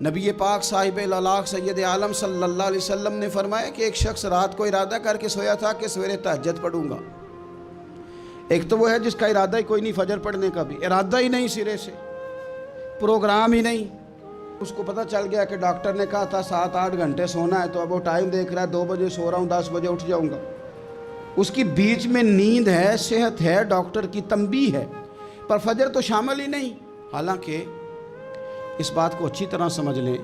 نبی پاک صاحب الالاق سید عالم صلی اللہ علیہ وسلم نے فرمایا کہ ایک شخص رات کو ارادہ کر کے سویا تھا کہ سویرے تہجد پڑھوں گا۔ ایک تو وہ ہے جس کا ارادہ ہی کوئی نہیں فجر پڑھنے کا، بھی ارادہ ہی نہیں، سرے سے پروگرام ہی نہیں۔ اس کو پتہ چل گیا کہ ڈاکٹر نے کہا تھا 7-8 گھنٹے سونا ہے، تو اب وہ ٹائم دیکھ رہا ہے 2 بجے سو رہا ہوں، 10 بجے اٹھ جاؤں گا۔ اس کی بیچ میں نیند ہے، صحت ہے، ڈاکٹر کی تنبیہ ہے، پر فجر تو شامل ہی نہیں۔ حالانکہ اس بات کو اچھی طرح سمجھ لیں،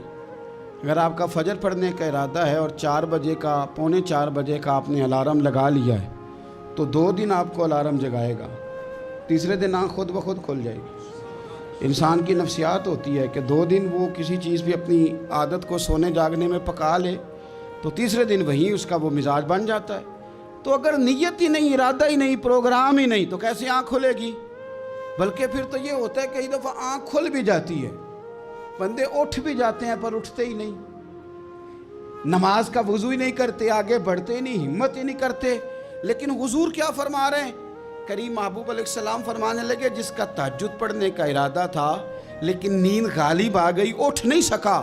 اگر آپ کا فجر پڑھنے کا ارادہ ہے اور 4 بجے کا 3:45 بجے کا آپ نے الارم لگا لیا ہے، تو 2 دن آپ کو الارم جگائے گا، تیسرے دن آنکھ خود بخود کھل جائے گی۔ انسان کی نفسیات ہوتی ہے کہ 2 دن وہ کسی چیز بھی اپنی عادت کو سونے جاگنے میں پکا لے تو تیسرے دن وہیں اس کا وہ مزاج بن جاتا ہے۔ تو اگر نیت ہی نہیں، ارادہ ہی نہیں، پروگرام ہی نہیں، تو کیسے آنکھ کھلے گی؟ بلکہ پھر تو یہ ہوتا ہے کئی دفعہ آنکھ کھل بھی جاتی ہے، بندے اٹھ بھی جاتے ہیں پر اٹھتے ہی نہیں، نماز کا وضو ہی نہیں کرتے، آگے بڑھتے ہی نہیں، ہمت ہی نہیں کرتے۔ لیکن حضور کیا فرما رہے ہیں؟ کریم محبوب علیہ السلام فرمانے لگے جس کا تہجد پڑھنے کا ارادہ تھا لیکن نیند غالب آ گئی، اٹھ نہیں سکا۔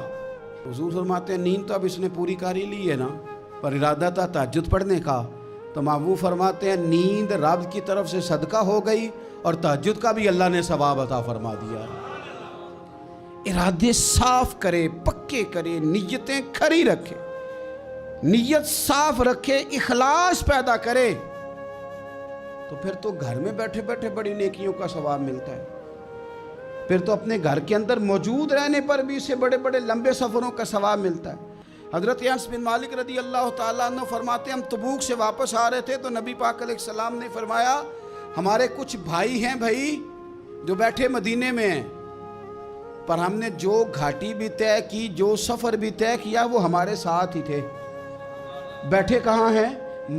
حضور فرماتے ہیں نیند تو اب اس نے پوری کر ہی لی ہے نا، پر ارادہ تھا تہجد پڑھنے کا۔ تو محبوب فرماتے ہیں نیند رب کی طرف سے صدقہ ہو گئی اور تہجد کا بھی اللہ نے ثواب عطا فرما دیا۔ ارادے صاف کرے، پکے کرے، نیتیں کھری رکھے، نیت صاف رکھے، اخلاص پیدا کرے، تو پھر تو گھر میں بیٹھے بیٹھے بڑی نیکیوں کا ثواب ملتا ہے۔ پھر تو اپنے گھر کے اندر موجود رہنے پر بھی اسے بڑے بڑے لمبے سفروں کا ثواب ملتا ہے۔ حضرت انس بن مالک رضی اللہ تعالیٰ عنہ فرماتے ہیں ہم تبوک سے واپس آ رہے تھے تو نبی پاک علیہ السلام نے فرمایا ہمارے کچھ بھائی ہیں بھائی جو بیٹھے مدینے میں ہیں، پر ہم نے جو گھاٹی بھی طے کی، جو سفر بھی طے کیا، وہ ہمارے ساتھ ہی تھے۔ بیٹھے کہاں ہیں؟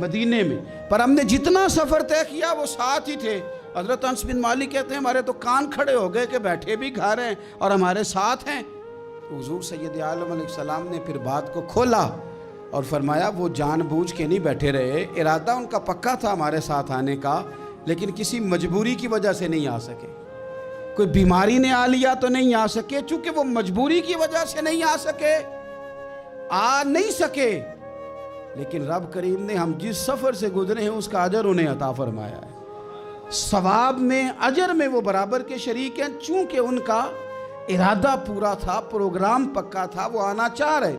مدینے میں، پر ہم نے جتنا سفر طے کیا وہ ساتھ ہی تھے۔ حضرت انس بن مالک کہتے ہیں ہمارے تو کان کھڑے ہو گئے کہ بیٹھے بھی گھر ہیں اور ہمارے ساتھ ہیں۔ حضور سید عالم علیہ السلام نے پھر بات کو کھولا اور فرمایا وہ جان بوجھ کے نہیں بیٹھے رہے، ارادہ ان کا پکا تھا ہمارے ساتھ آنے کا، لیکن کسی مجبوری کی وجہ سے نہیں آ سکے۔ کوئی بیماری نے آ لیا تو نہیں آ سکے، چونکہ وہ مجبوری کی وجہ سے نہیں آ سکے، آ نہیں سکے، لیکن رب کریم نے ہم جس سفر سے گزرے ہیں اس کا اجر انہیں عطا فرمایا ہے۔ ثواب میں، اجر میں وہ برابر کے شریک ہیں، چونکہ ان کا ارادہ پورا تھا، پروگرام پکا تھا، وہ آنا چاہ رہے۔